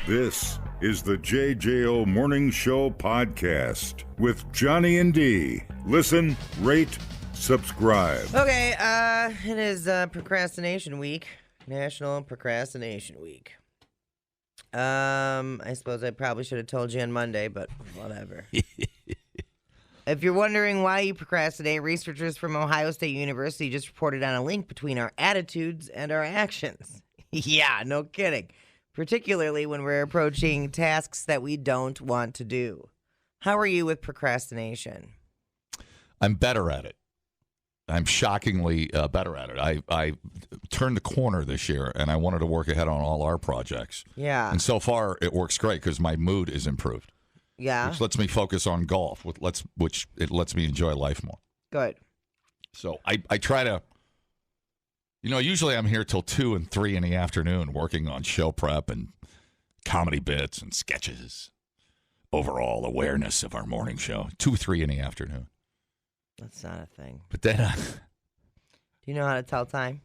This is the JJO Morning Show podcast with Johnny and D. Listen, rate, subscribe. Okay, it is Procrastination Week, National Procrastination Week. I suppose I probably should have told you on Monday, but whatever. If you're wondering why you procrastinate, researchers from Ohio State University just reported on a link between our attitudes and our actions. Yeah, no kidding. Particularly when we're approaching tasks that we don't want to do. How are you with procrastination? I'm better at it. I'm shockingly better at it. I turned the corner this year, and I wanted to work ahead on all our projects. Yeah. And so far, it works great because my mood is improved. Yeah. Which lets me focus on golf, which it lets me enjoy life more. Good. So I try to, usually I'm here till 2 and 3 in the afternoon working on show prep and comedy bits and sketches. Overall awareness of our morning show, 2, 3 in the afternoon. That's not a thing. But then... do you know how to tell time?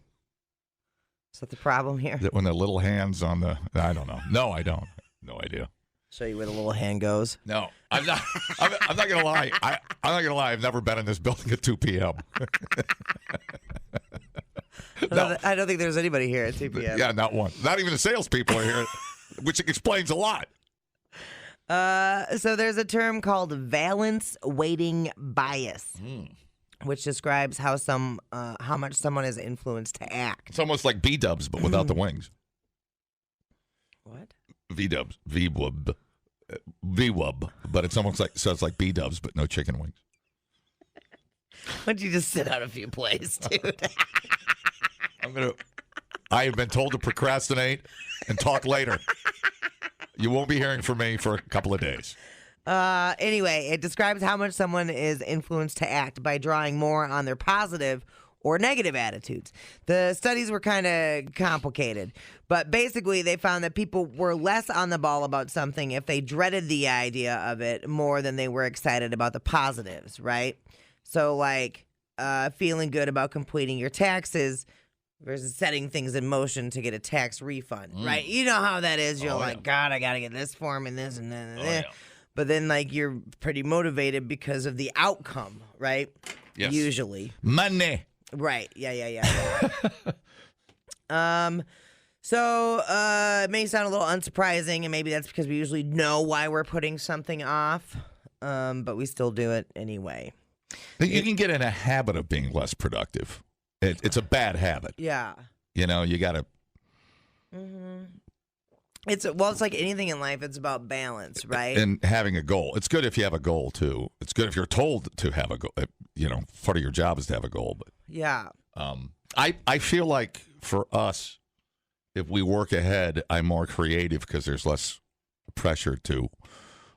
Is that the problem here? That when the little hand's on the... I don't know. No, I don't. No idea. Show you where the little hand goes. No, I'm not. I'm not gonna lie. I'm not gonna lie. I've never been in this building at 2 p.m. No. I don't think there's anybody here at 2 p.m. Yeah, not one. Not even the salespeople are here, which explains a lot. So there's a term called valence weighting bias, which describes how much someone is influenced to act. It's almost like B-dubs, but without the wings. What? V-dubs, V-wub, V-wub, but it's almost like sounds like B-dubs, but no chicken wings. Why don't you just sit out a few plays, dude? I have been told to procrastinate and talk later. You won't be hearing from me for a couple of days. Anyway, it describes how much someone is influenced to act by drawing more on their positive or negative attitudes. The studies were kind of complicated, but basically they found that people were less on the ball about something if they dreaded the idea of it more than they were excited about the positives, right? So like feeling good about completing your taxes versus setting things in motion to get a tax refund, right? You know how that is. You're like, God, I got to get this form and this and then. Yeah. But then like you're pretty motivated because of the outcome, right? Yes. Usually. Money. Right. Yeah. So it may sound a little unsurprising, and maybe that's because we usually know why we're putting something off, but we still do it anyway. You can get in a habit of being less productive. It's a bad habit. Yeah. You got to... It's like anything in life. It's about balance, right? And having a goal. It's good if you have a goal, too. It's good if you're told to have a goal. Part of your job is to have a goal. But yeah. I feel like for us, if we work ahead, I'm more creative because there's less pressure to,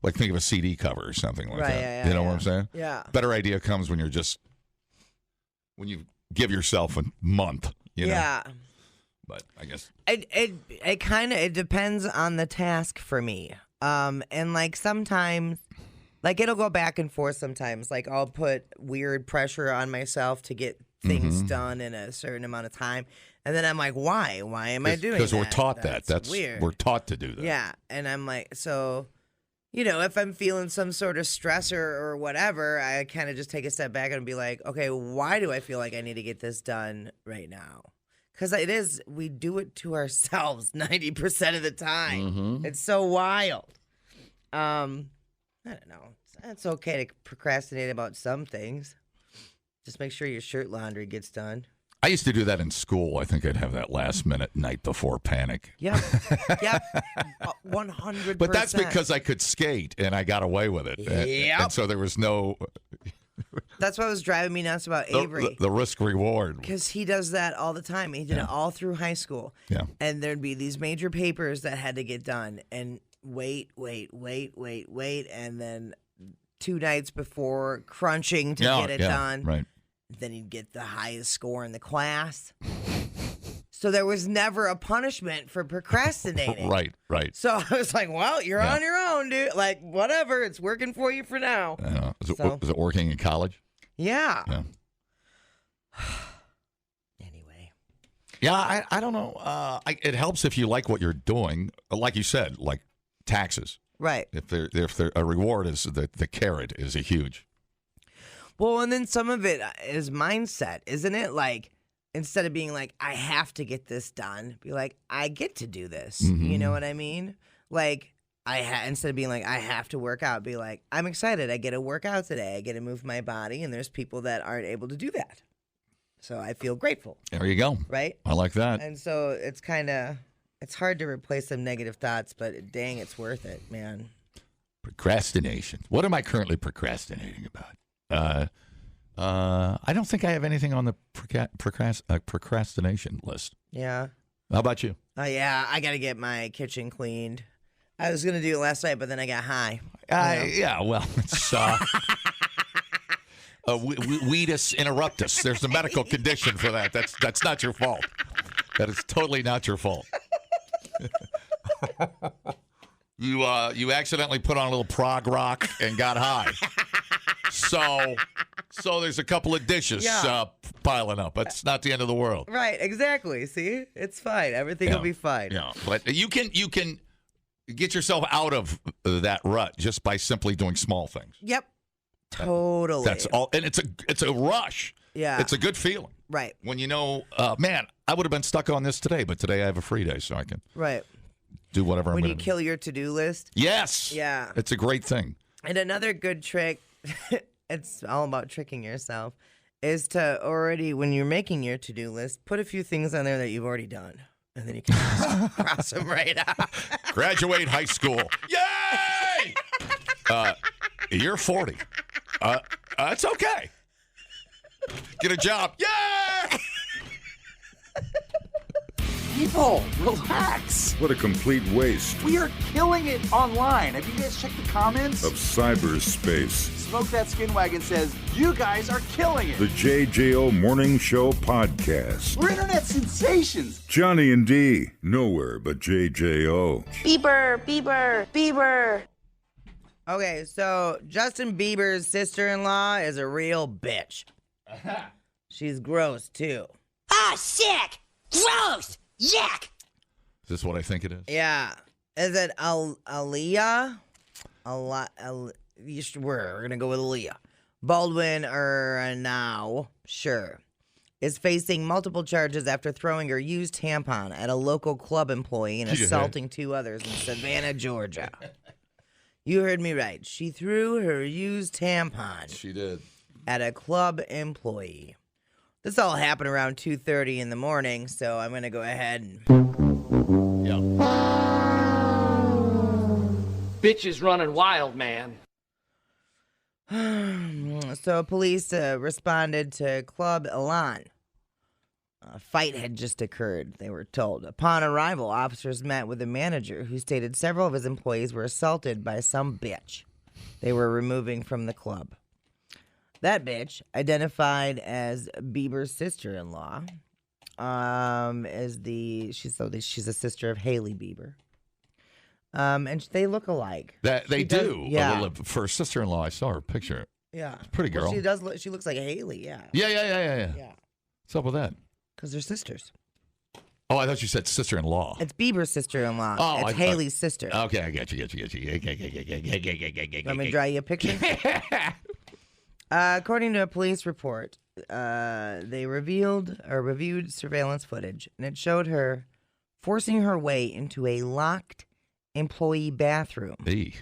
like, think of a CD cover or something like that. Yeah, you know what I'm saying? Yeah. Better idea comes when when you give yourself a month, Yeah. But I guess it depends on the task for me. And like sometimes, like it'll go back and forth sometimes. Like I'll put weird pressure on myself to get things done in a certain amount of time. And then I'm like, why? Why am I doing that? Because we're taught that. That's weird. We're taught to do that. Yeah. And I'm like, so, if I'm feeling some sort of stressor or whatever, I kind of just take a step back and be like, okay, why do I feel like I need to get this done right now? Because we do it to ourselves 90% of the time. It's so wild. I don't know. It's okay to procrastinate about some things. Just make sure your shirt laundry gets done. I used to do that in school. I think I'd have that last minute night before panic. Yep. 100%. But that's because I could skate and I got away with it. Yep. And so there was no... That's what was driving me nuts about Avery. The risk reward. Because he does that all the time. He did it all through high school. Yeah. And there'd be these major papers that had to get done. And wait. And then 2 nights before crunching to get it done. Right. Then he'd get the highest score in the class. So there was never a punishment for procrastinating. Right. So I was like, well, you're on your own, dude. Like, whatever. It's working for you for now. Was it working in college? Yeah. Anyway. Yeah, I don't know. It helps if you like what you're doing. Like you said, like taxes. Right. If a reward is the carrot is a huge. Well, and then some of it is mindset, isn't it? Like, instead of being like, I have to get this done, be like, I get to do this. You know what I mean? Like, instead of being like, I have to work out, be like, I'm excited. I get to work out today. I get to move my body, and there's people that aren't able to do that. So I feel grateful. There you go. Right? I like that. And so it's hard to replace some negative thoughts, but dang, it's worth it, man. Procrastination. What am I currently procrastinating about? I don't think I have anything on the procrastination list. Yeah. How about you? Yeah, I got to get my kitchen cleaned. I was going to do it last night, but then I got high. Yeah, well, it's weedus interruptus. There's a medical condition for that. That's not your fault. That is totally not your fault. You accidentally put on a little prog rock and got high. So there's a couple of dishes piling up. It's not the end of the world. Right, exactly. See? It's fine. Everything will be fine. Yeah, but you can get yourself out of that rut just by simply doing small things. Yep. Totally. That's all, and it's a rush. Yeah. It's a good feeling. Right. When you know, man, I would have been stuck on this today, but today I have a free day, so I can do whatever when I'm you going to kill your to-do list. Yes. Yeah. It's a great thing. And another good trick, it's all about tricking yourself, is to already, when you're making your to-do list, put a few things on there that you've already done. And then you can just cross them right out. Graduate high school. Yay! You're 40. It's okay. Get a job. Yay! People, relax. What a complete waste We are killing it online. Have you guys checked the comments? of cyberspace. Smoke That Skin Wagon says, you guys are killing it. The JJO Morning Show Podcast. We're internet sensations. Johnny and D, nowhere but JJO. Bieber. Okay, so Justin Bieber's sister-in-law is a real bitch. She's gross, too. Ah, sick! Gross! Yuck! Is this what I think it is? Yeah. Is it Aaliyah? We're going to go with Aaliyah. Baldwin now, sure, is facing multiple charges after throwing her used tampon at a local club employee and assaulting two others in Savannah, Georgia. You heard me right. She threw her used tampon. She did. At a club employee. This all happened around 2:30 in the morning, so I'm going to go ahead and... Yeah. Bitch is running wild, man. So police responded to Club Elan. A fight had just occurred, they were told. Upon arrival, officers met with a manager who stated several of his employees were assaulted by some bitch they were removing from the club. That bitch, identified as Biebers' sister-in-law, she's a sister of Hailey Bieber. And they look alike. They do. Yeah. For her sister-in-law, I saw her picture. Yeah. Pretty girl. Well, she looks like Hailey, yeah. Yeah. Yeah. What's up with that? Because they're sisters. Oh, I thought you said sister-in-law. It's Bieber's sister-in-law. Oh, it's Hailey's sister. Okay, I get you. Want me to draw you a picture? According to a police report, they reviewed surveillance footage, and it showed her forcing her way into a locked employee bathroom. Hey.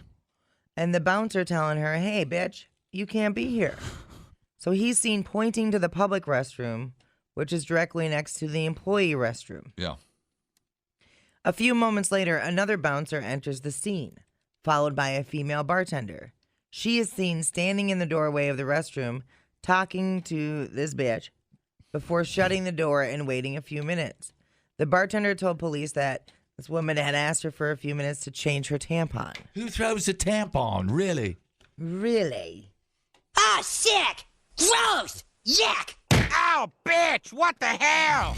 And the bouncer telling her, hey, bitch, you can't be here. So he's seen pointing to the public restroom, which is directly next to the employee restroom. Yeah. A few moments later, another bouncer enters the scene, followed by a female bartender. She is seen standing in the doorway of the restroom, talking to this bitch, before shutting the door and waiting a few minutes. The bartender told police that this woman had asked her for a few minutes to change her tampon. Who throws a tampon, really? Really? Ah, sick! Gross! Yuck! Ow, bitch! What the hell?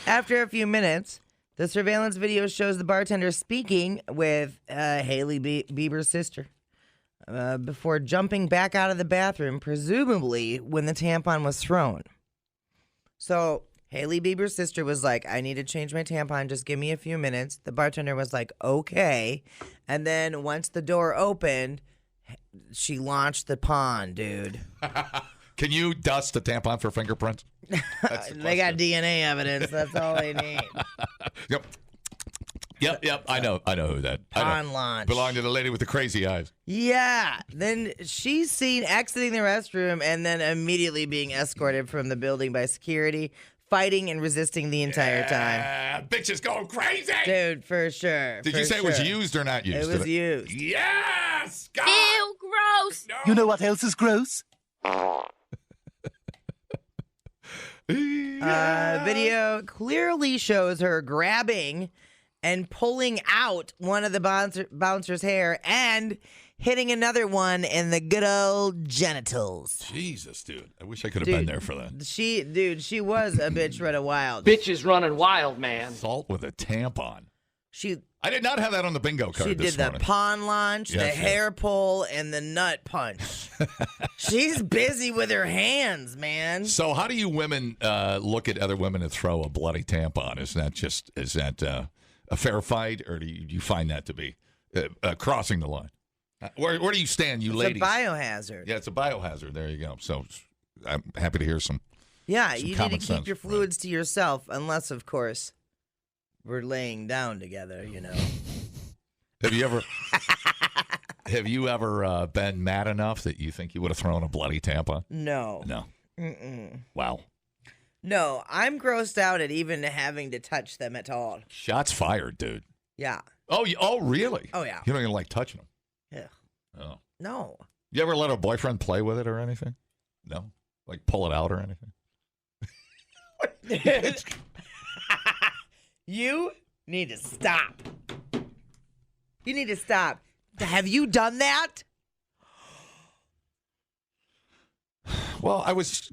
After a few minutes, the surveillance video shows the bartender speaking with Hailey Bieber's sister before jumping back out of the bathroom, presumably when the tampon was thrown. So Hailey Biebers' sister was like, I need to change my tampon. Just give me a few minutes. The bartender was like, okay. And then once the door opened, she launched the pawn, dude. Can you dust a tampon for fingerprints? They got DNA evidence. That's all they need. Yep. I know who that. Pawn launch. Belonged to the lady with the crazy eyes. Yeah. Then she's seen exiting the restroom and then immediately being escorted from the building by security, fighting and resisting the entire time. Bitch is going crazy. Dude, for sure. Did you say it was used or not used? It was used. Yes! God! Ew, gross. No. You know what else is gross? Video clearly shows her grabbing and pulling out one of the bouncer's hair and hitting another one in the good old genitals. Jesus, dude. I wish I could have been there for that. She was a bitch running wild. Bitches running wild, man. Assault with a tampon. She I did not have that on the bingo card She this did morning. the pawn launch, the hair pull, and the nut punch. She's busy with her hands, man. So how do you women look at other women and throw a bloody tampon? Is that a fair fight, or do you find that to be crossing the line? Where do you stand, you ladies? It's a biohazard. Yeah, it's a biohazard. There you go. So I'm happy to hear some. Yeah, some you need common to sense, keep your fluids to yourself, unless, of course, we're laying down together, you know. Have you ever been mad enough that you think you would have thrown a bloody tampon? No. No. Mm-mm. Wow. No, I'm grossed out at even having to touch them at all. Shots fired, dude. Yeah. Oh, really? Oh, yeah. You don't even like touching them? Yeah. Oh. No. You ever let a boyfriend play with it or anything? No? Like pull it out or anything? You need to stop. You need to stop. Have you done that? Well, I was.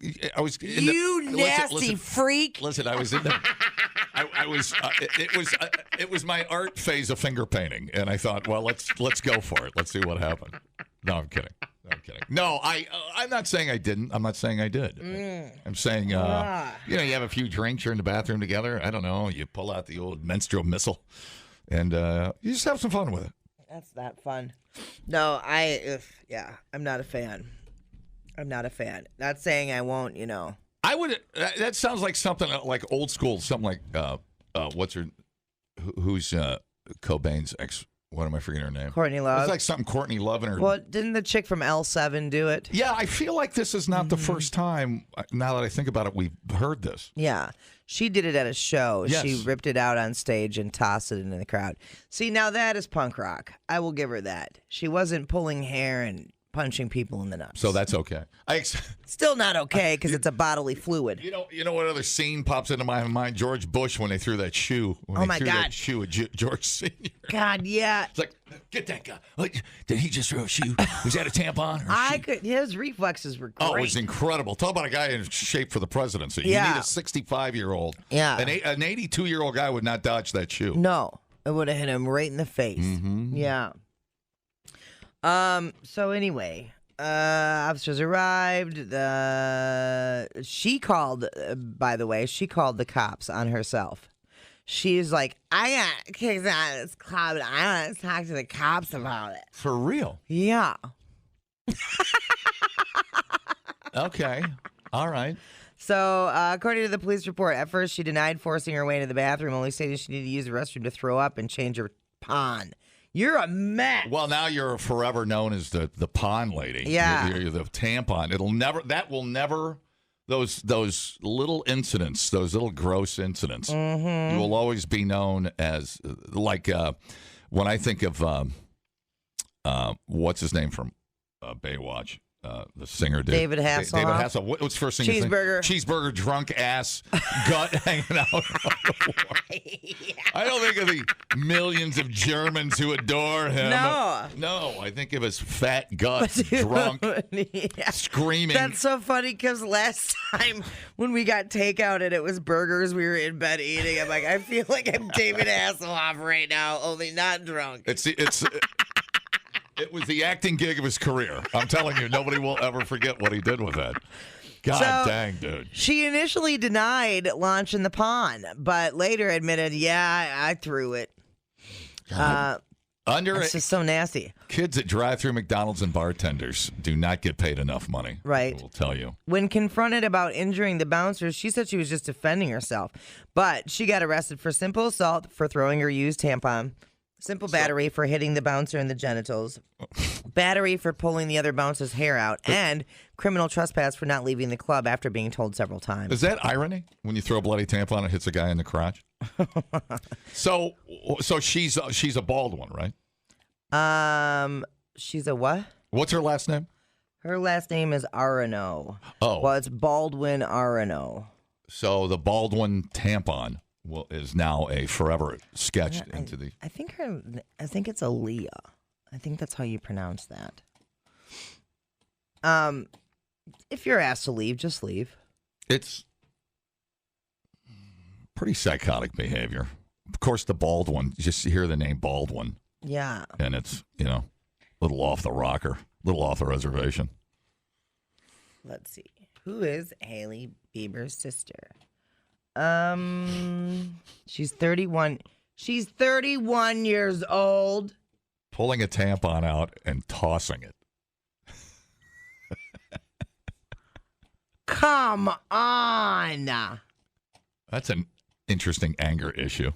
You nasty freak. Listen, I was in the. I was. It was my art phase of finger painting, and I thought, well, let's go for it. Let's see what happened. No, I'm kidding. No, I'm not saying I didn't. I'm not saying I did. I'm saying, you have a few drinks, you're in the bathroom together. I don't know. You pull out the old menstrual missile, and you just have some fun with it. That's not fun. No, I'm not a fan. I'm not a fan. Not saying I won't, you know. I would. That sounds like something like old school. Something like what's her? Who's Cobain's ex? What am I forgetting her name? Courtney Love. It's like something Courtney Love and her. Well, didn't the chick from L7 do it? Yeah, I feel like this is not the first time. Now that I think about it, we've heard this. Yeah. She did it at a show. Yes. She ripped it out on stage and tossed it into the crowd. See, now that is punk rock. I will give her that. She wasn't pulling hair and punching people in the nuts. So that's okay. Still not okay because it's a bodily fluid. You know what other scene pops into my mind? George Bush when they threw that shoe. Oh my God! That shoe at George Senior. God, yeah. It's like, get that guy. Like, did he just throw a shoe? Was that a tampon? His reflexes were great. Oh, it was incredible. Talk about a guy in shape for the presidency. Yeah. You need a 65-year-old. Yeah. An 82-year-old guy would not dodge that shoe. No, it would have hit him right in the face. Mm-hmm. Yeah. So anyway, officers arrived. She called, by the way, the cops on herself. She's like, I got kicked out of this club and I want to talk to the cops about it. For real? Yeah. Okay. All right. So, according to the police report, at first she denied forcing her way into the bathroom, only stating she needed to use the restroom to throw up and change her pawn. You're a mess. Well, now you're forever known as the pawn lady. Yeah. You're the tampon. Those little incidents, those little gross incidents, you will always be known as, like, when I think of, what's his name from Baywatch? The singer did. David Hasselhoff. David Hasselhoff. What's the first thing you think? Cheeseburger, drunk ass, gut hanging out. I don't think of the millions of Germans who adore him. No, I think of his fat gut, drunk, screaming. That's so funny because last time when we got takeout and it was burgers, we were in bed eating. I'm like, I feel like I'm David Hasselhoff right now, only not drunk. It was the acting gig of his career. I'm telling you, nobody will ever forget what he did with that. God So- dang, dude. She initially denied launching the pawn, but later admitted, yeah, I threw it. It's just so nasty. Kids that drive through McDonald's and bartenders do not get paid enough money. Right. I will tell you. When confronted about injuring the bouncers, she said she was just defending herself. But she got arrested for simple assault for throwing her used tampon, simple battery for hitting the bouncer in the genitals, battery for pulling the other bouncer's hair out, and criminal trespass for not leaving the club after being told several times. Is that irony when you throw a bloody tampon and it hits a guy in the crotch? So she's a bald one, right? She's a what? What's her last name? Her last name is Arano. Oh. Well, it's Baldwin Arano. So the Baldwin tampon is now a forever sketched Yeah, into the. I think it's Aaliyah. I think that's how you pronounce that. If you're asked to leave, just leave. It's pretty psychotic behavior. Of course, the Baldwin. You just hear the name Baldwin, Yeah. and it's a little off the rocker, a little off the reservation. Let's see. Who is Haley Biebers' sister? She's 31. She's 31 years old. Pulling a tampon out and tossing it. Come on. That's an interesting anger issue.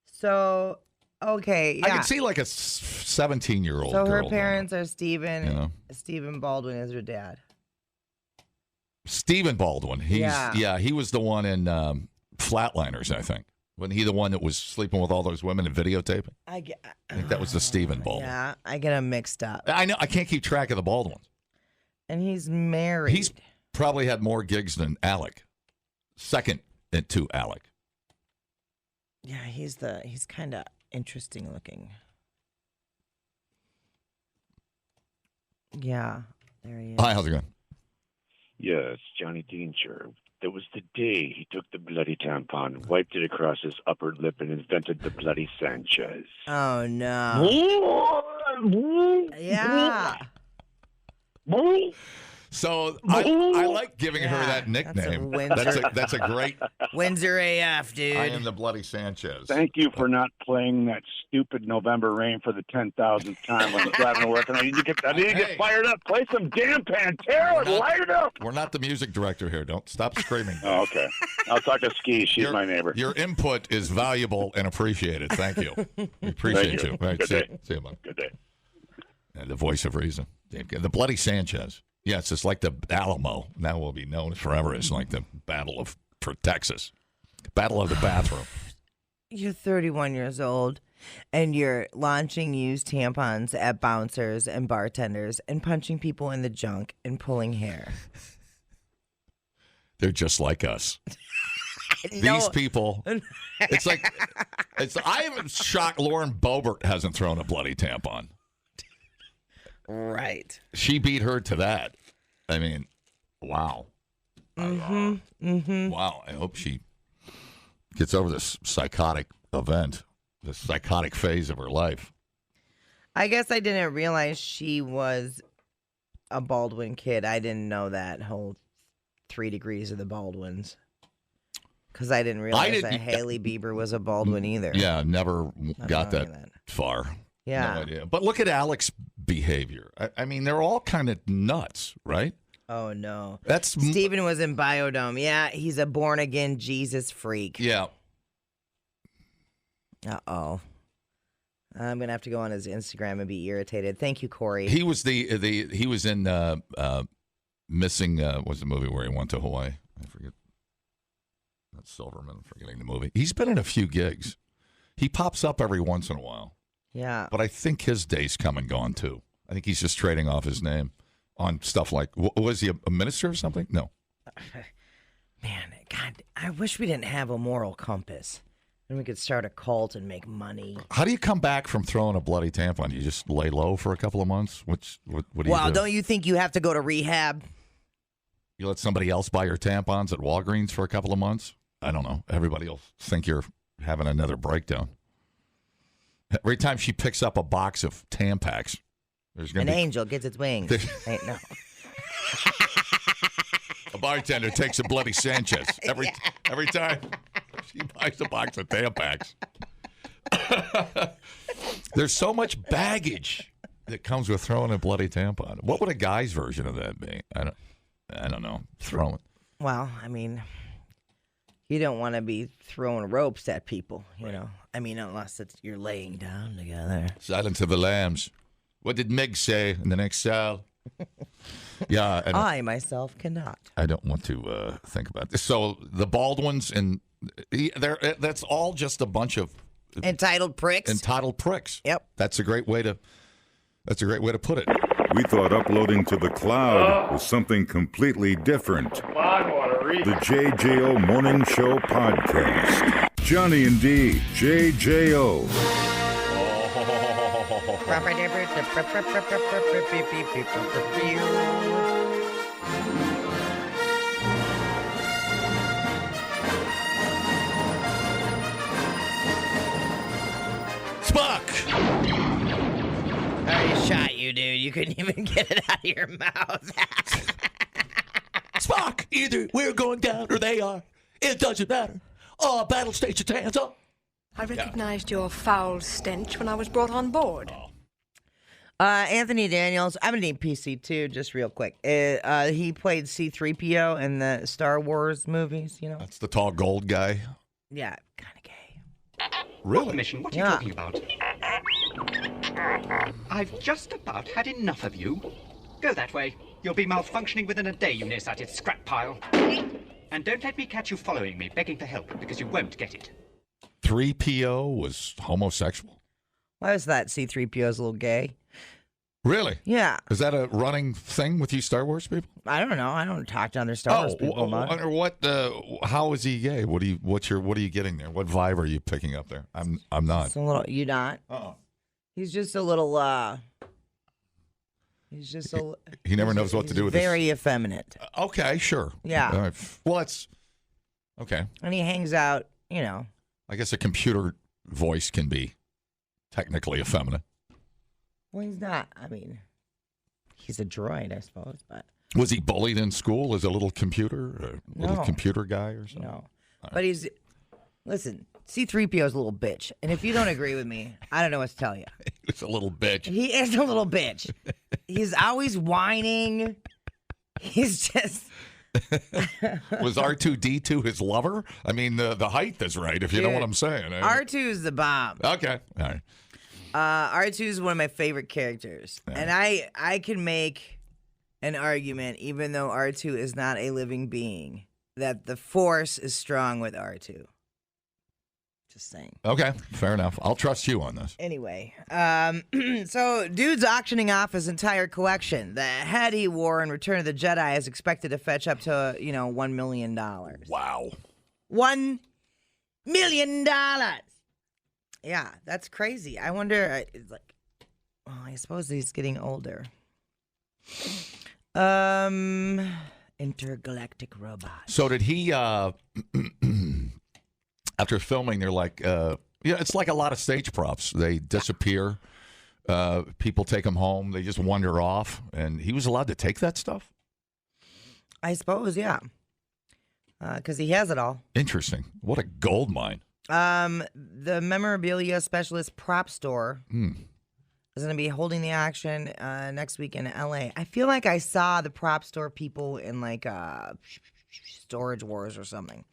So, okay, yeah. I can see like a 17-year-old So girl. her doing parents are Stephen. You know? Stephen Baldwin is her dad. it. Stephen Baldwin. He was the one in Flatliners, I think. Wasn't he the one that was sleeping with all those women and videotaping? I think that was the Stephen Baldwin. Yeah, I get them mixed up. I know. I can't keep track of the Baldwins. And he's married. He's probably had more gigs than Alec. Second to Alec. Yeah, he's kind of interesting looking. Yeah, there he is. Hi, how's it going? Yes, Johnny Danger. That was the day he took the bloody tampon, wiped it across his upper lip, and invented the bloody Sanchez. Oh no. Yeah. So I like giving her that nickname. That's a great. Windsor AF, dude. I am the bloody Sanchez. Thank you for not playing that stupid November Rain for the 10,000th time when I'm driving to work. And I need to get fired up. Play some damn Pantera and light it up. We're not the music director here. Don't stop screaming. Oh, okay. I'll talk to Ski. She's my neighbor. Your input is valuable and appreciated. Thank you. We appreciate you. All right, Good day. See you, bud. Good day. And the voice of reason. The bloody Sanchez. Yes, it's like the Alamo. Now will be known forever as like the Battle for Texas. Battle of the bathroom. You're 31 years old, and you're launching used tampons at bouncers and bartenders and punching people in the junk and pulling hair. They're just like us. No. These people. I am shocked Lauren Boebert hasn't thrown a bloody tampon. Right. She beat her to that. I mean, wow. Wow. I hope she gets over this psychotic event, this psychotic phase of her life. I guess I didn't realize she was a Baldwin kid. I didn't know that whole 3 degrees of the Baldwins. Because I didn't realize that Haley Bieber was a Baldwin either. Yeah, never got that far. Yeah. No idea. But look at Alec's behavior. I mean, they're all kind of nuts, right? Oh, no. That's Steven was in Biodome. Yeah, he's a born-again Jesus freak. Yeah. Uh-oh. I'm going to have to go on his Instagram and be irritated. Thank you, Corey. He was he was in Missing, what's the movie where he went to Hawaii? I forget. That's Silverman. I'm forgetting the movie. He's been in a few gigs. He pops up every once in a while. Yeah. But I think his day's come and gone, too. I think he's just trading off his name on stuff like, was he a minister or something? No. Man, God, I wish we didn't have a moral compass. Then we could start a cult and make money. How do you come back from throwing a bloody tampon? You just lay low for a couple of months? What do you do? Well, don't you think you have to go to rehab? You let somebody else buy your tampons at Walgreens for a couple of months? I don't know. Everybody will think you're having another breakdown. Every time she picks up a box of Tampax, there's going to be... An angel gets its wings. No. bartender takes a bloody Sanchez every time she buys a box of Tampax. There's so much baggage that comes with throwing a bloody tampon. What would a guy's version of that be? I don't know. Throwing. Well, I mean, you don't want to be throwing ropes at people, you know. I mean, unless you're laying down together. Silence of the Lambs. What did Meg say in the next cell? Yeah, I myself cannot. I don't want to think about this. So the Baldwins and that's all just a bunch of entitled pricks. Entitled pricks. Yep. That's a great way to put it. We thought uploading to the cloud was something completely different. The JJO Morning Show Podcast. Johnny and D, JJO. Spock! I shot you, dude. You couldn't even get it out of your mouth. Spock! Either we're going down or they are. It doesn't matter. Oh, battle station's hands up. I recognized your foul stench when I was brought on board. Anthony Daniels, I'm going to need PC too, just real quick. He played C3PO in the Star Wars movies, you know? That's the tall gold guy. Yeah, kind of gay. Really? Mission, what are you talking about? I've just about had enough of you. Go that way. You'll be malfunctioning within a day, you nearsighted scrap pile. And don't let me catch you following me, begging for help, because you won't get it. 3PO was homosexual? Why was that? C3PO's a little gay. Really? Yeah. Is that a running thing with you Star Wars people? I don't know. I don't talk to other Star Wars people much. What? How is he gay? What are you getting there? What vibe are you picking up there? I'm not. It's a little. You not? He's just a little. He's just a. He never knows what to do with this. Very effeminate. Okay, sure. Yeah. All right. Well, that's okay. And he hangs out. You know. I guess a computer voice can be technically effeminate. Well, he's not. I mean, he's a droid, I suppose. But was he bullied in school as a little computer, little computer guy or something? No, but he's. Listen, C3PO is a little bitch, and if you don't agree with me, I don't know what to tell you. He's a little bitch. He is a little bitch. He's always whining. He's just. Was R2-D2 his lover? I mean, the height is right, if you know what I'm saying. R2 is the bomb. Okay, all right. R2 is one of my favorite characters. Yeah. And I can make an argument, even though R2 is not a living being, that the Force is strong with R2. Just saying. Okay, fair enough. I'll trust you on this. Anyway, so dude's auctioning off his entire collection. The head he wore in Return of the Jedi is expected to fetch up to, $1 million. Wow. $1 million. Yeah, that's crazy. I wonder, I suppose he's getting older. Intergalactic robot. So did he, after filming, they're like, it's like a lot of stage props. They disappear. People take them home. They just wander off. And he was allowed to take that stuff? I suppose, yeah. Because he has it all. Interesting. What a gold mine. The memorabilia specialist prop store is going to be holding the auction next week in LA. I feel like I saw the prop store people in like Storage Wars or something.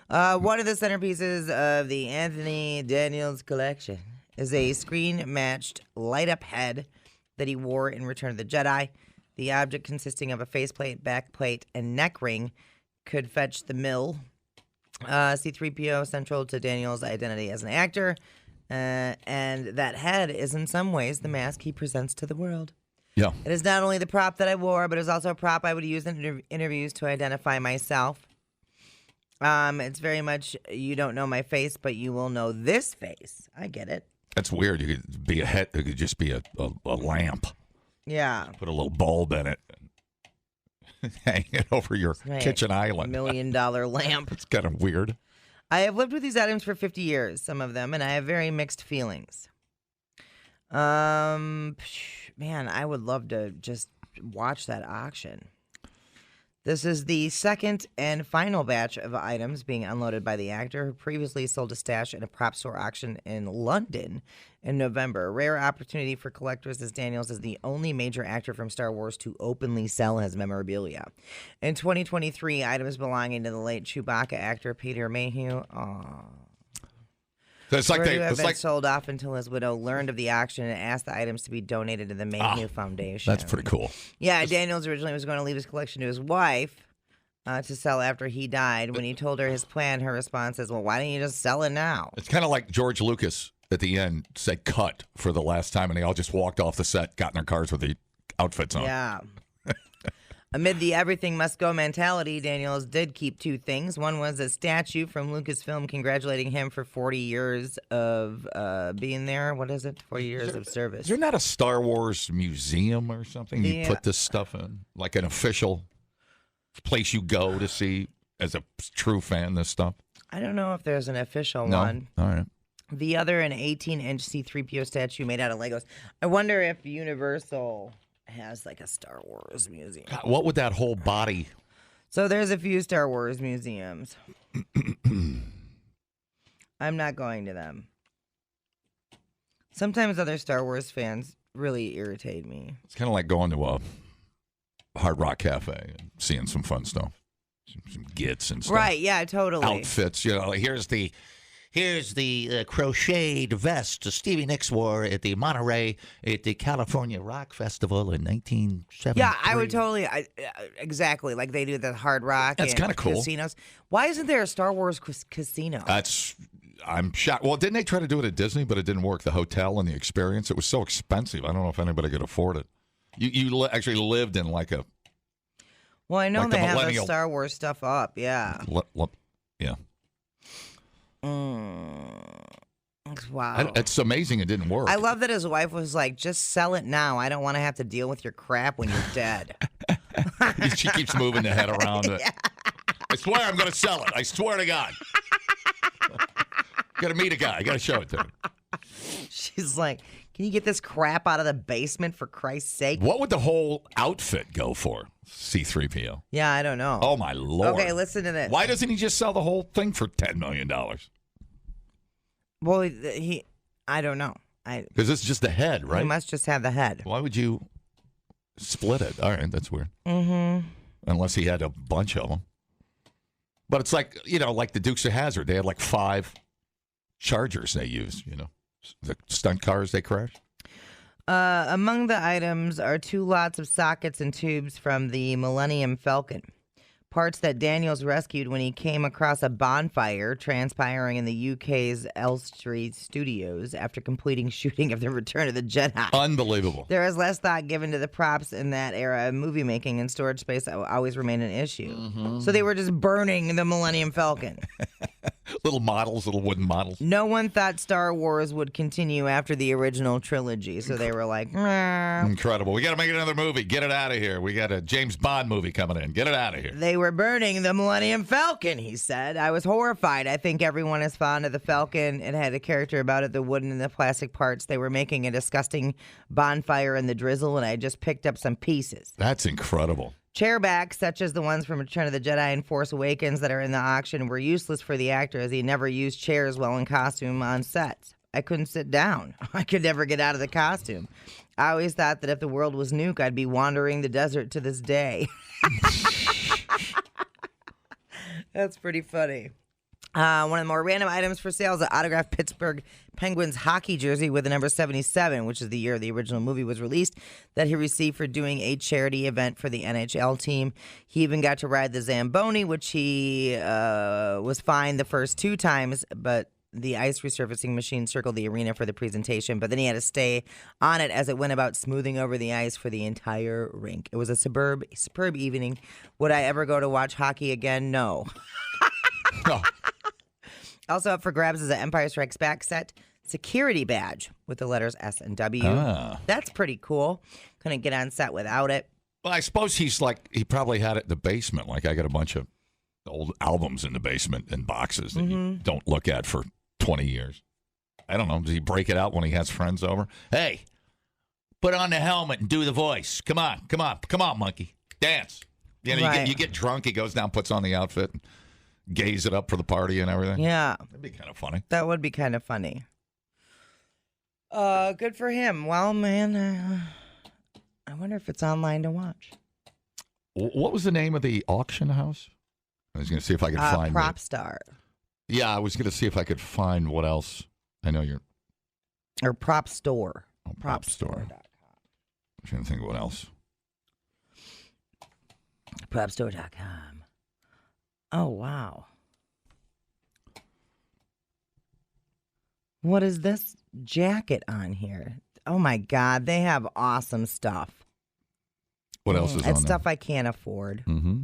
One of the centerpieces of the Anthony Daniels collection is a screen-matched light-up head that he wore in Return of the Jedi. The object, consisting of a faceplate, backplate, and neck ring, could fetch the mill. C3PO central to Daniel's identity as an actor, and that head is in some ways the mask he presents to the world. Yeah. It is not only the prop that I wore, but it is also a prop I would use in interviews to identify myself. It's very much, you don't know my face, but you will know this face. I get it. That's weird. You could be a head. It could just be a lamp. Yeah. Put a little bulb in it. Hang it over your kitchen island. $1 million lamp. It's kind of weird. I have lived with these items for 50 years, some of them, and I have very mixed feelings. Man, I would love to just watch that auction. This is the second and final batch of items being unloaded by the actor who previously sold a stash at a prop store auction in London in November. A rare opportunity for collectors, as Daniels is the only major actor from Star Wars to openly sell his memorabilia. In 2023, items belonging to the late Chewbacca actor Peter Mayhew So it's like have been sold off until his widow learned of the auction and asked the items to be donated to the Mayhew Foundation. That's pretty cool. Yeah, Daniels originally was going to leave his collection to his wife to sell after he died. When he told her his plan, her response is, well, why don't you just sell it now? It's kind of like George Lucas at the end said cut for the last time, and they all just walked off the set, got in their cars with the outfits on. Yeah. Amid the everything must go mentality, Daniels did keep two things. One was a statue from Lucasfilm congratulating him for 40 years of being there. What is it? 40 years of service. Is there not a Star Wars museum or something you put this stuff in? Like an official place you go to see as a true fan this stuff? I don't know if there's an official one. All right. The other, an 18-inch C3PO statue made out of Legos. I wonder if Universal has like a Star Wars museum. God, what would that whole body? So there's a few Star Wars museums. I'm not going to them. Sometimes other Star Wars fans really irritate me. It's kind of like going to a Hard Rock Cafe and seeing some fun stuff, some gits and stuff. Right? Yeah, totally. Outfits. You know, here's the crocheted vest Stevie Nicks wore at the Monterey at the California Rock Festival in 1973. Yeah, I would totally, exactly, like they do the Hard Rock. That's kind of cool. Casinos. Why isn't there a Star Wars casino? I'm shocked. Well, didn't they try to do it at Disney, but it didn't work? The hotel and the experience, it was so expensive. I don't know if anybody could afford it. You actually lived in like a. Well, I know like they have the millennial Star Wars stuff up. Yeah. Yeah. Wow. It's amazing it didn't work. I love that his wife was like, just sell it now. I don't want to have to deal with your crap when you're dead. She keeps moving the head around. Yeah. I swear I'm going to sell it. I swear to God. Got to meet a guy. Got to show it to him. She's like, can you get this crap out of the basement for Christ's sake? What would the whole outfit go for? C3PO. Yeah, I don't know. Oh, my Lord. Okay, listen to this. Why doesn't he just sell the whole thing for $10 million? Well, I don't know. Because it's just the head, right? He must just have the head. Why would you split it? All right, that's weird. Mm-hmm. Unless he had a bunch of them. But it's like, like the Dukes of Hazzard. They had like 5 Chargers they used, the stunt cars they crashed. Among the items are 2 lots of sockets and tubes from the Millennium Falcon. Parts that Daniels rescued when he came across a bonfire transpiring in the UK's Elstree studios after completing shooting of the Return of the Jedi. Unbelievable. There is less thought given to the props in that era of movie making, and storage space always remained an issue. Mm-hmm. So they were just burning the Millennium Falcon. Little wooden models. No one thought Star Wars would continue after the original trilogy, so they were like, meh. Incredible. We got to make another movie. Get it out of here. We got a James Bond movie coming in. Get it out of here. They were burning the Millennium Falcon, he said. I was horrified. I think everyone is fond of the Falcon. It had a character about it, the wooden and the plastic parts. They were making a disgusting bonfire in the drizzle, and I just picked up some pieces. That's incredible. Chairbacks, such as the ones from Return of the Jedi and Force Awakens that are in the auction, were useless for the actor as he never used chairs while in costume on sets. I couldn't sit down. I could never get out of the costume. I always thought that if the world was nuke, I'd be wandering the desert to this day. That's pretty funny. One of the more random items for sale is an autographed Pittsburgh Penguins hockey jersey with the number 77, which is the year the original movie was released, that he received for doing a charity event for the NHL team. He even got to ride the Zamboni, which he was fined the first 2 times, but the ice resurfacing machine circled the arena for the presentation, but then he had to stay on it as it went about smoothing over the ice for the entire rink. It was a superb evening. Would I ever go to watch hockey again? No. Oh. Also up for grabs is an Empire Strikes Back set security badge with the letters S and W. That's pretty cool. Couldn't get on set without it. Well, I suppose he probably had it in the basement. Like I got a bunch of old albums in the basement in boxes that you don't look at for 20 years. I don't know. Does he break it out when he has friends over? Hey, put on the helmet and do the voice. Come on, monkey. Dance. You know, Right. you get drunk. He goes down, puts on the outfit, and gays it up for the party and everything. Yeah. That'd be kind of funny. That would be kind of funny. Good for him. Well, man, I wonder if it's online to watch. What was the name of the auction house? I was going to see if I could find Prop Star. Yeah, I was going to see if I could find what else. I know you're... Or Prop Store. Oh, Prop Store. I'm trying to think of what else. PropStore.com. Oh, wow. What is this jacket on here? Oh, my God. They have awesome stuff. What else is on It's there? stuff I can't afford. Mm-hmm.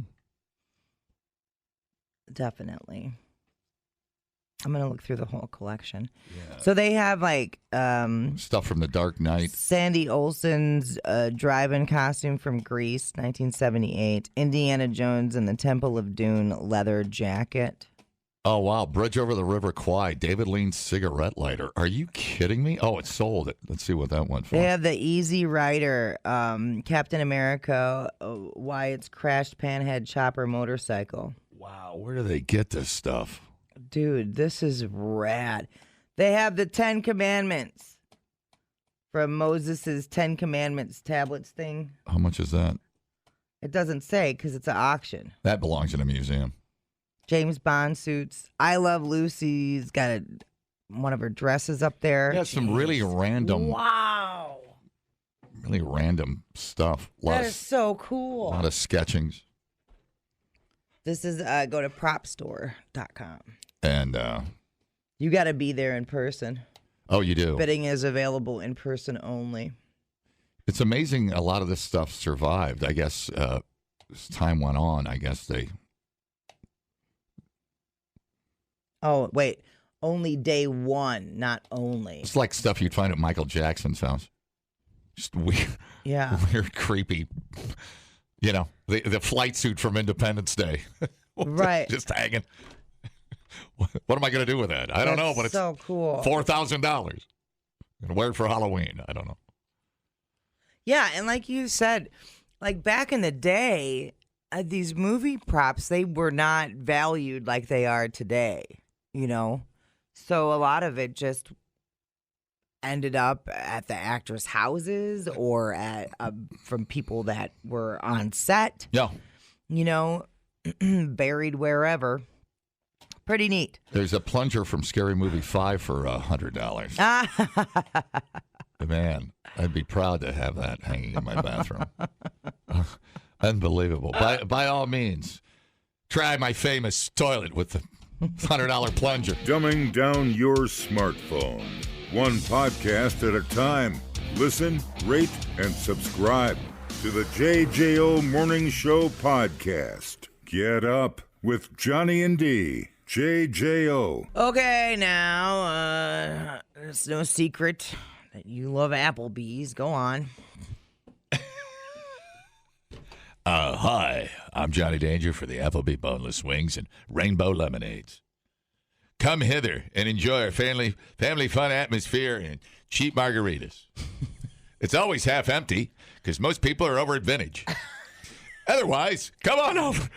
Definitely. I'm going to look through the whole collection. Yeah. So they have like stuff from The Dark Knight. Sandy Olsen's drive-in costume from Greece, 1978. Indiana Jones and the Temple of Doom leather jacket. Oh, wow. Bridge over the River Kwai. David Lean's cigarette lighter. Are you kidding me? Oh, it sold. Let's see what that went for. They have the Easy Rider, Captain America, Wyatt's crashed panhead chopper motorcycle. Wow. Where do they get this stuff? Dude, this is rad. They have the 10 Commandments from Moses' 10 Commandments tablets thing. How much is that? It doesn't say because it's an auction. That belongs in a museum. James Bond suits. I Love Lucy's got one of her dresses up there. Yeah, some really random. Wow. Really random stuff. That is so cool. A lot of sketchings. This is go to propstore.com. And you got to be there in person. Oh, you do? Bidding is available in person only. It's amazing a lot of this stuff survived. I guess as time went on, I guess they... Oh, wait. Only day one, not only. It's like stuff you'd find at Michael Jackson's house. Just weird, weird, creepy. You know, the flight suit from Independence Day. Right. Just hanging. What am I going to do with that? I don't know, but it's so cool. $4,000. I'm going to wear it for Halloween. I don't know. Yeah, and like you said, like back in the day, these movie props, they were not valued like they are today, you know? So a lot of it just ended up at the actors' houses or at from people that were on set. Yeah. You know, buried wherever. Pretty neat. There's a plunger from Scary Movie 5 for $100. Man, I'd be proud to have that hanging in my bathroom. Unbelievable. By all means, try my famous toilet with the $100 plunger. Dumbing down your smartphone. One podcast at a time. Listen, rate, and subscribe to the JJO Morning Show podcast. Get up with Johnny and D. JJO. Okay, now, it's no secret that you love Applebee's. Go on. Hi, I'm Johnny Danger for the Applebee Boneless Wings and Rainbow Lemonades. Come hither and enjoy our family fun atmosphere and cheap margaritas. It's always half empty because most people are over at Vintage. Otherwise, come on over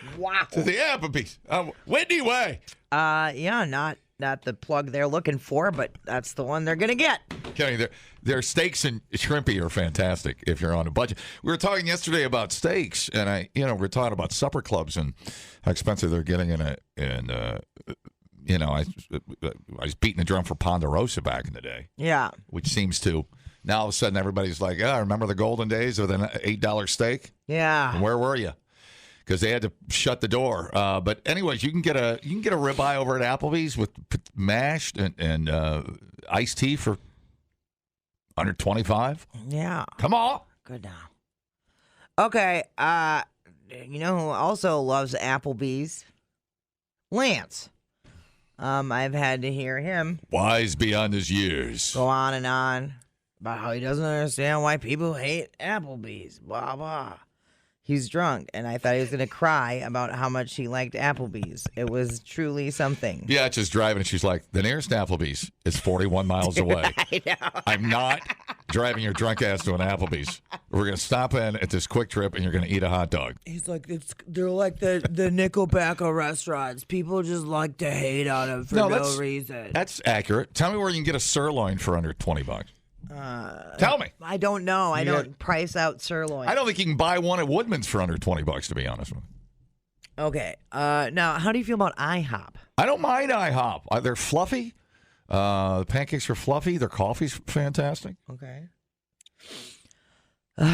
to the Applebee's. Whitney Way. Yeah, not the plug they're looking for, but that's the one they're gonna get. Kenny, their steaks and shrimpy are fantastic if you're on a budget. We were talking yesterday about steaks, and we were talking about supper clubs and how expensive they're getting I was beating the drum for Ponderosa back in the day. Yeah. Which seems to, now all of a sudden everybody's like, remember the golden days of an $8 steak? Yeah. And where were you? Because they had to shut the door. But anyways, you can get a ribeye over at Applebee's with mashed and iced tea for $125. Yeah. Come on. Good now. Okay. You know who also loves Applebee's? Lance. I've had to hear him wise beyond his years go on and on about how he doesn't understand why people hate Applebee's. Blah blah. He's drunk, and I thought he was going to cry about how much he liked Applebee's. It was truly something. Yeah, just driving, and she's like, the nearest Applebee's is 41 miles away. I know. I'm not driving your drunk ass to an Applebee's We're going to stop in at this Quick Trip, and you're going to eat a hot dog. He's like, they're like the Nickelback restaurants. People just like to hate on them for no reason. That's accurate. Tell me where you can get a sirloin for under $20. Tell me. I don't know. I don't price out sirloin. I don't think you can buy one at Woodman's for under $20, to be honest with you. Okay. Now, how do you feel about IHOP? I don't mind IHOP. They're fluffy. The pancakes are fluffy. Their coffee's fantastic. Okay. For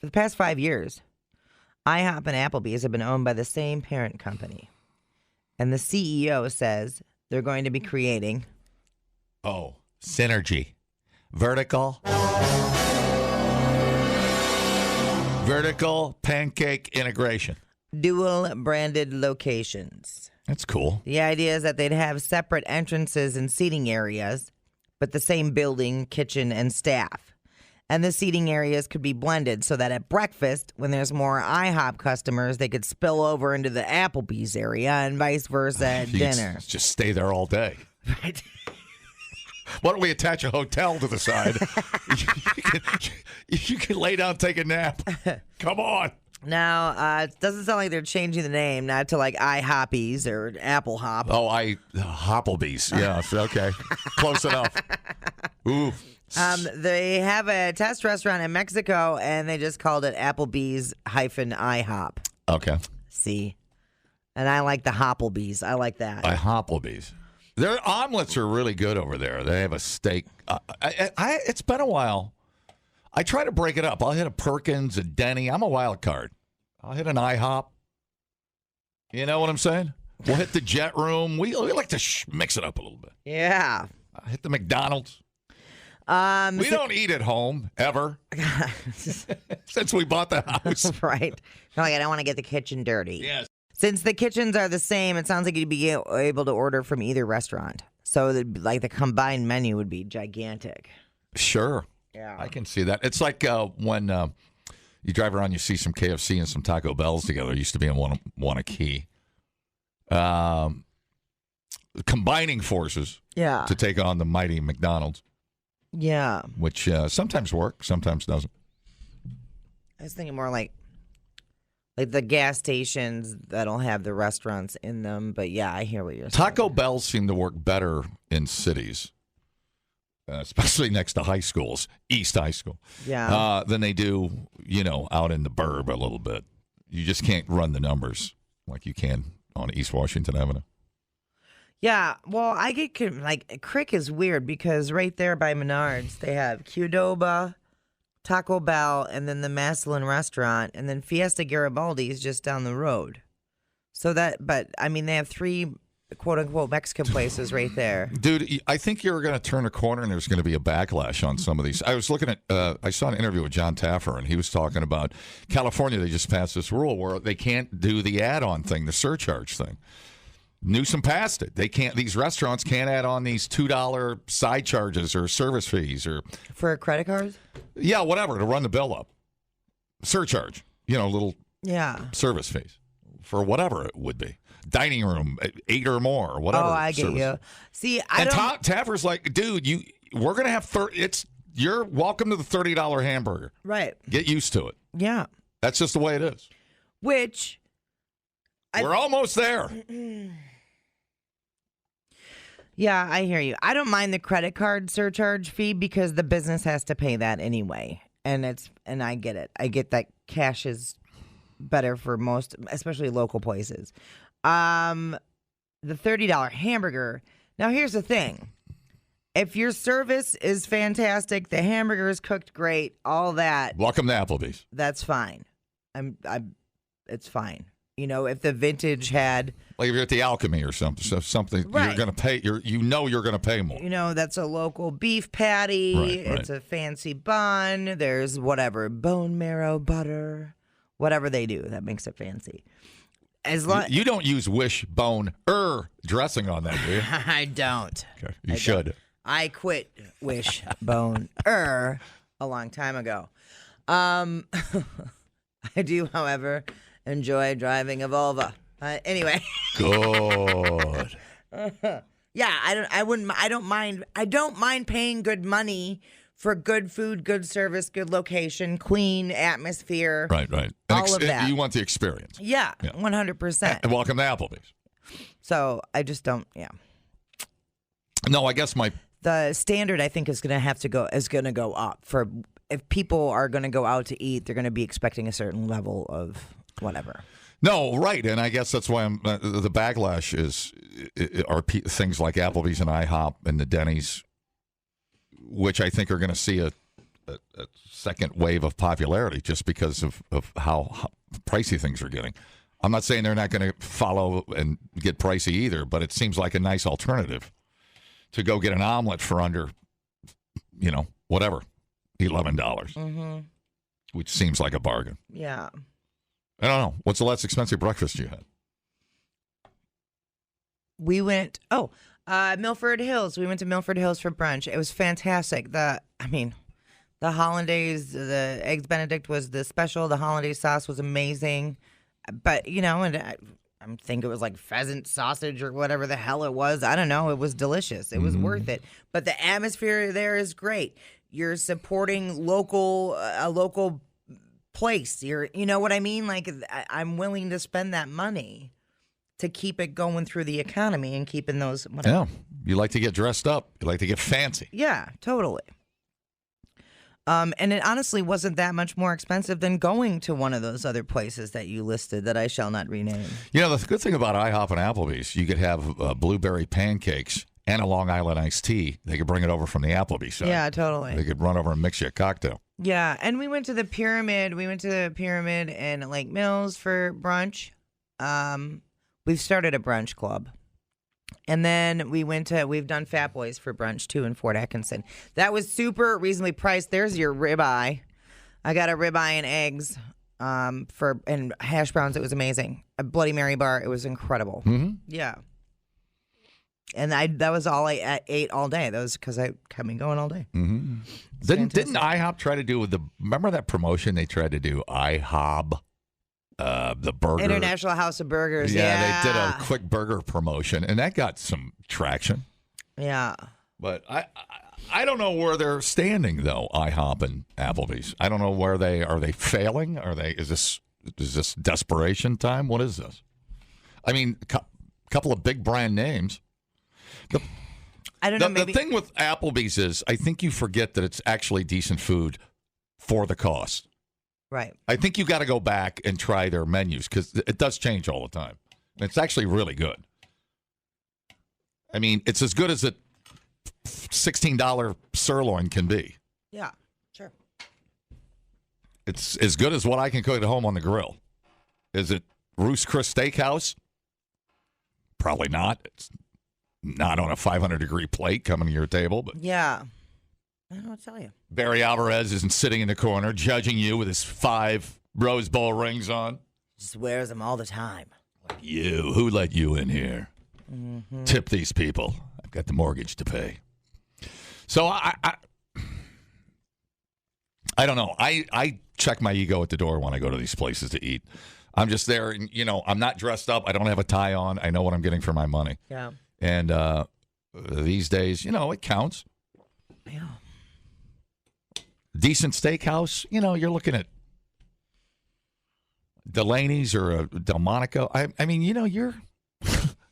the past 5 years, IHOP and Applebee's have been owned by the same parent company. And the CEO says they're going to be creating... synergy. Vertical pancake integration. Dual branded locations. That's cool. The idea is that they'd have separate entrances and seating areas, but the same building, kitchen, and staff. And the seating areas could be blended so that at breakfast, when there's more IHOP customers, they could spill over into the Applebee's area and vice versa at dinner. Just stay there all day. Right. Why don't we attach a hotel to the side? you can lay down and take a nap. Come on. Now, it doesn't sound like they're changing the name, not to like IHoppies or Apple Hop. Oh, Hopplebee's. Yeah, okay. Close enough. Ooh. They have a test restaurant in Mexico, and they just called it Applebee's-IHOP. Okay. See? And I like the Hopplebees. I like that. Hopplebees. Their omelets are really good over there. They have a steak. It's been a while. I try to break it up. I'll hit a Perkins, a Denny. I'm a wild card. I'll hit an IHOP. You know what I'm saying? We'll hit the Jet Room. We like to mix it up a little bit. Yeah. I'll hit the McDonald's. We don't eat at home, ever. Since we bought the house. Right. Like, I don't want to get the kitchen dirty. Yes. Since the kitchens are the same, it sounds like you'd be able to order from either restaurant. So, the combined menu would be gigantic. Sure. Yeah. I can see that. It's like when you drive around, you see some KFC and some Taco Bells together. It used to be in one a key. Combining forces to take on the mighty McDonald's. Yeah. Which sometimes work, sometimes doesn't. I was thinking more like the gas stations that'll have the restaurants in them. But yeah, I hear what you're saying. Taco Bells seem to work better in cities, especially next to high schools, East High School. Yeah. Than they do, out in the burb a little bit. You just can't run the numbers like you can on East Washington Avenue. Yeah, well, I get Crick is weird because right there by Menards, they have Qdoba, Taco Bell, and then the Maslin restaurant, and then Fiesta Garibaldi's just down the road. So they have 3 quote unquote Mexican places right there. Dude, I think you're going to turn a corner and there's going to be a backlash on some of these. I was looking at, I saw an interview with John Taffer, and he was talking about California. They just passed this rule where they can't do the add-on thing, the surcharge thing. Newsom passed it. These restaurants can't add on these $2 side charges or service fees or for credit cards. Yeah, whatever, to run the bill up. Surcharge, little service fees for whatever it would be. Dining room, 8 or more, whatever. Oh, I get you. See, Taffer's like, dude, we're gonna have you're welcome to the $30 hamburger. Right. Get used to it. Yeah. That's just the way it is. Which we're almost there. Yeah, I hear you. I don't mind the credit card surcharge fee because the business has to pay that anyway. And I get it. I get that cash is better for most, especially local places. The $30 hamburger. Now, here's the thing. If your service is fantastic, the hamburger is cooked great, all that. Welcome to Applebee's. That's fine. It's fine. If the vintage had, like if you're at the Alchemy or something, right. You're going to pay. You're going to pay more. That's a local beef patty. Right. It's a fancy bun. There's whatever bone marrow butter, whatever they do that makes it fancy. You don't use wishbone dressing on that, do you? I don't. Okay, you should. I quit wishbone a long time ago. I do, however, enjoy driving a Volvo. Anyway. Good. Yeah, I don't mind paying good money for good food, good service, good location, clean atmosphere. Right. All of that. You want the experience. Yeah, 100%. And welcome to Applebee's. So I just don't. Yeah. No, I guess the standard I think is going to go up for if people are going to go out to eat, they're going to be expecting a certain level of whatever. No, right, and I guess that's why the backlash are things like Applebee's and IHOP and the Denny's, which I think are going to see a second wave of popularity just because of how pricey things are getting. I'm not saying they're not going to follow and get pricey either, but it seems like a nice alternative to go get an omelet for under, whatever, $11, which seems like a bargain. Yeah. I don't know. What's the less expensive breakfast you had? We went, Milford Hills. We went to Milford Hills for brunch. It was fantastic. The hollandaise, the Eggs Benedict was the special. The hollandaise sauce was amazing. But, I think it was like pheasant sausage or whatever the hell it was. I don't know. It was delicious. It was worth it. But the atmosphere there is great. You're supporting a local place. You know what I mean? Like, I'm willing to spend that money to keep it going through the economy and keeping those. Whatever. Yeah, you like to get dressed up. You like to get fancy. Yeah, totally. And it honestly wasn't that much more expensive than going to one of those other places that you listed that I shall not rename. The good thing about IHOP and Applebee's, you could have blueberry pancakes and a Long Island iced tea. They could bring it over from the Applebee's side. Yeah, totally. They could run over and mix you a cocktail. Yeah, and we went to the Pyramid. We went to the Pyramid in Lake Mills for brunch. We've started a brunch club. And then we've done Fat Boys for brunch too in Fort Atkinson. That was super reasonably priced. There's your ribeye. I got a ribeye and eggs and hash browns. It was amazing. A Bloody Mary bar. It was incredible. Mm-hmm. Yeah. And that was all I ate all day. That was because I kept me going all day. Mm-hmm. Didn't IHOP try to do remember that promotion they tried to do? IHOB, the burger. International House of Burgers. Yeah, they did a quick burger promotion, and that got some traction. Yeah. But I don't know where they're standing, though, IHOP and Applebee's. I don't know where are they failing? Is this desperation time? What is this? I mean, a couple of big brand names. I don't know. Maybe... The thing with Applebee's is I think you forget that it's actually decent food for the cost. Right. I think you got to go back and try their menus because it does change all the time. And it's actually really good. I mean, it's as good as a $16 sirloin can be. Yeah, sure. It's as good as what I can cook at home on the grill. Is it Ruth's Chris Steakhouse? Probably not. It's not on a 500-degree plate coming to your table. But yeah. I don't know what to tell you. Barry Alvarez isn't sitting in the corner judging you with his 5 Rose Bowl rings on. Just wears them all the time. You. Who let you in here? Mm-hmm. Tip these people. I've got the mortgage to pay. So I don't know. I check my ego at the door when I go to these places to eat. I'm just there, and I'm not dressed up. I don't have a tie on. I know what I'm getting for my money. Yeah. And these days, it counts. Yeah. Decent steakhouse, you're looking at Delaney's or a Delmonico. I mean, you're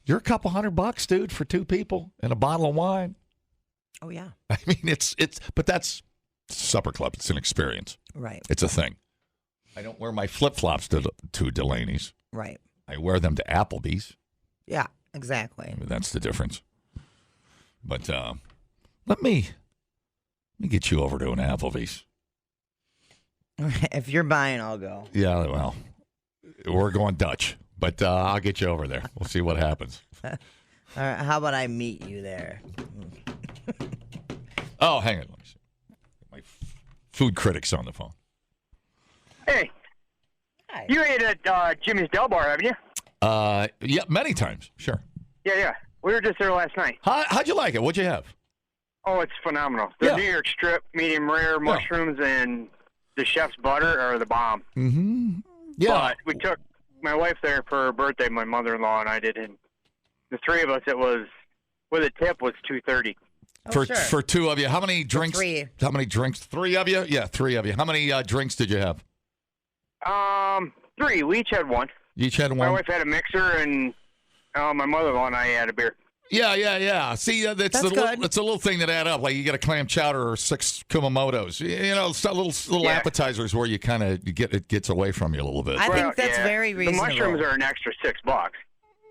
a couple $100, dude, for 2 people and a bottle of wine. Oh yeah. I mean, but that's supper club. It's an experience. Right. It's a thing. I don't wear my flip-flops to Delaney's. Right. I wear them to Applebee's. Yeah, exactly. I mean, that's the difference. But let me get you over to an Applebee's. If you're buying, I'll go. Yeah, well, we're going Dutch, but I'll get you over there. We'll see what happens. All right, how about I meet you there? Oh, hang on. Let me see. My food critic's on the phone. Hey. Hi. You ate at Jimmy's Del Bar, haven't you? Yeah, many times. Sure. Yeah. We were just there last night. How'd you like it? What'd you have? Oh, it's phenomenal. The New York strip, medium rare, mushrooms, and the chef's butter are the bomb. Mm-hmm. Yeah. But we took my wife there for her birthday, my mother-in-law and I did. And the 3 of us, it was, with a tip, was $230. Oh, sure. For two of you. How many drinks? Three. How many drinks? Three of you? Yeah, three of you. How many drinks did you have? 3. We each had one. You each had one? My wife had a mixer, and my mother-in-law and I had a beer. Yeah. See, that's good. it's a little thing that add up. Like you get a clam chowder or 6 Kumamotos. You know, it's little appetizers where you kind of it gets away from you a little bit. I think that's very reasonable. The mushrooms are an extra $6.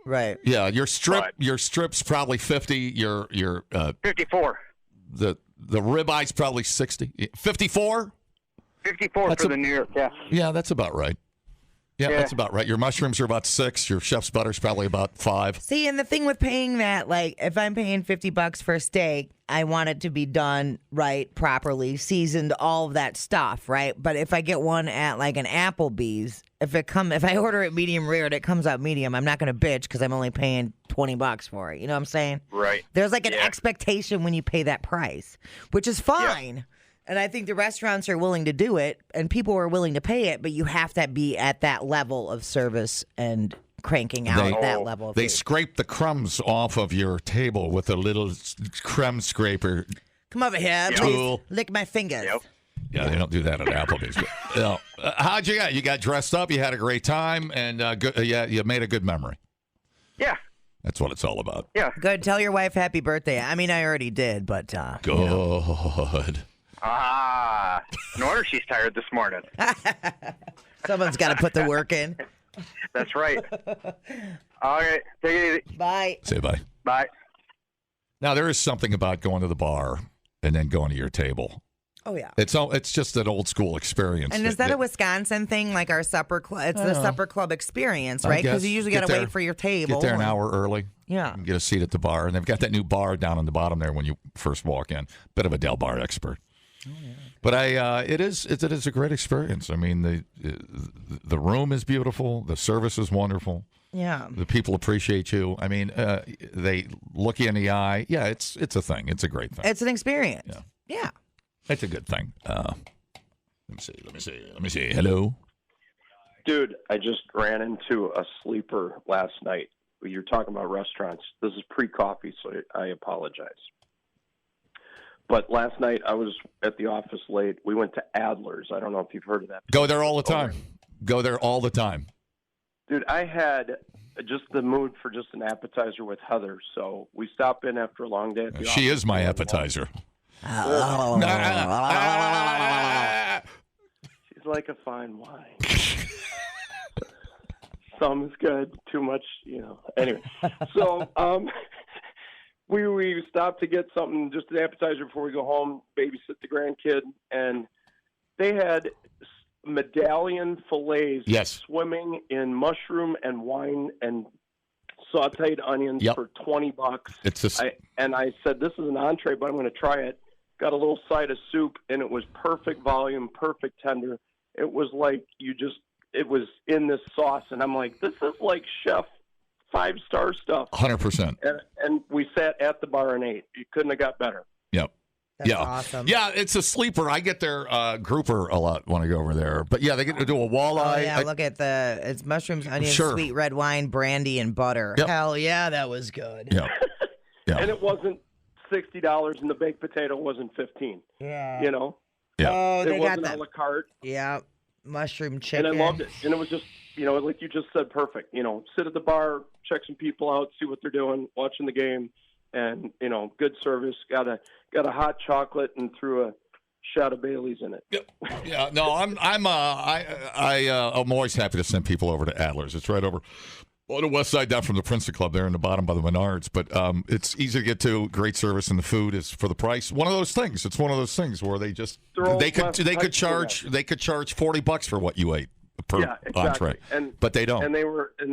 Right. Yeah, your strip's probably 50. Your 54. The ribeye's probably 60. 54. 54 for the New York. Yeah. Yeah, that's about right. Yeah, that's about right. Your mushrooms are about 6. Your chef's butter's probably about 5. See, and the thing with paying that, like, if I'm paying $50 for a steak, I want it to be done right, properly, seasoned, all of that stuff, right? But if I get one at like an Applebee's, if I order it medium rare and it comes out medium, I'm not going to bitch because I'm only paying $20 for it. You know what I'm saying? Right. There's like an expectation when you pay that price, which is fine. Yeah. And I think the restaurants are willing to do it, and people are willing to pay it, but you have to be at that level of service and cranking out that level of They food. scrape the crumbs off of your table with a little crumb scraper. Come over here, please lick my fingers. Yep. Yeah, they don't do that at Applebee's. But, how'd you get? You got dressed up, you had a great time, and you made a good memory. Yeah. That's what it's all about. Yeah. Good. Tell your wife happy birthday. I mean, I already did, but good. You know. No wonder she's tired this morning. Someone's got to put the work in. That's right. All right. Take it easy. Bye. Say bye. Bye. Now, there is something about going to the bar and then going to your table. Oh, yeah. It's just an old school experience. And is that a Wisconsin thing, like our supper club? It's the supper club experience, right? Because you usually got to wait for your table. Get there an hour early. Yeah. And get a seat at the bar. And they've got that new bar down on the bottom there when you first walk in. Bit of a Del Bar expert. Oh, yeah. But it is a great experience. I mean, the room is beautiful. The service is wonderful. Yeah. The people appreciate you. I mean, they look you in the eye. Yeah, it's a thing. It's a great thing. It's an experience. Yeah. It's a good thing. Let me see. Hello? Dude, I just ran into a sleeper last night. You're talking about restaurants. This is pre-coffee, so I apologize. But last night I was at the office late. We went to Adler's. I don't know if you've heard of that. Go there all the time. Go there all the time. Dude, I had just the mood for just an appetizer with Heather. So we stopped in after a long day at the office. She is my appetizer. She's like a fine wine. Some is good, too much, Anyway, so we stopped to get something, just an appetizer before we go home, babysit the grandkid, and they had medallion fillets swimming in mushroom and wine and sauteed onions for $20. I said, this is an entree, but I'm going to try it. Got a little side of soup, and it was perfect volume, perfect tender. It was like it was in this sauce, and I'm like, this is like chef 5-star stuff. 100%. And we sat at the bar and ate. You couldn't have got better. Yep. That's awesome. Yeah, it's a sleeper. I get their grouper a lot when I go over there. But yeah, they get to do a walleye. Oh, yeah, look at it's mushrooms, onions, sweet red wine, brandy, and butter. Yep. Hell yeah, that was good. Yeah. And it wasn't $60, and the baked potato wasn't $15. Yeah. You know? Yeah. Oh, they it got wasn't that. a la carte. Yeah. Mushroom chicken. And I loved it. And it was just, like you just said, perfect. Sit at the bar, check some people out, see what they're doing, watching the game, and, good service. Got a hot chocolate and threw a shot of Bailey's in it. Yeah. No, I'm always happy to send people over to Adler's. It's right over on the west side down from the Princeton Club there in the bottom by the Menards. But it's easy to get to. Great service, and the food is for the price. One of those things. It's one of those things where they just they could charge $40 for what you ate per entree, but they don't. And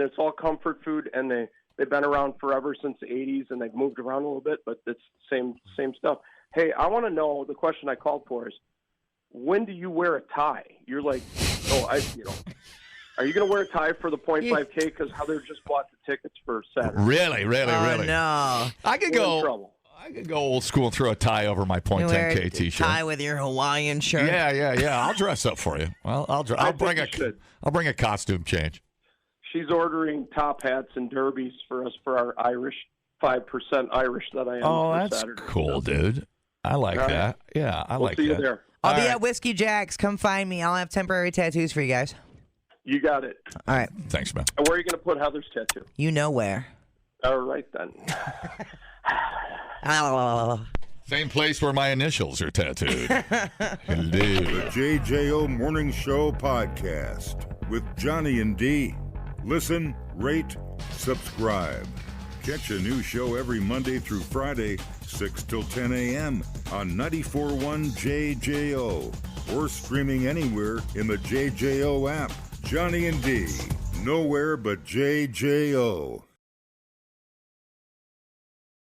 it's all comfort food, and they've been around forever since the 80s, and they've moved around a little bit, but it's same stuff. Hey, I want to know, the question I called for is, when do you wear a tie? You're like, are you going to wear a tie for the 0.5K? Because Heather just bought the tickets for Saturday. Really? No. I could go old school and throw a tie over my 0.10K T-shirt. Tie with your Hawaiian shirt. Yeah. I'll dress up for you. Well, I'll bring a costume change. She's ordering top hats and derbies for us for our Irish 5% Irish that I am. Oh, for that's Saturday. cool, dude. I like All right. that. Yeah, I We'll like see that. you there. I'll All be right. at Whiskey Jack's. Come find me. I'll have temporary tattoos for you guys. You got it. All right. Thanks, man. And where are you going to put Heather's tattoo? You know where. All right, then. Same place where my initials are tattooed. Hello. The JJO Morning Show podcast with Johnny and D. Listen, rate, subscribe. Catch a new show every Monday through Friday, 6 till 10 a.m. on 94.1 JJO or streaming anywhere in the JJO app. Johnny and D. Nowhere but JJO.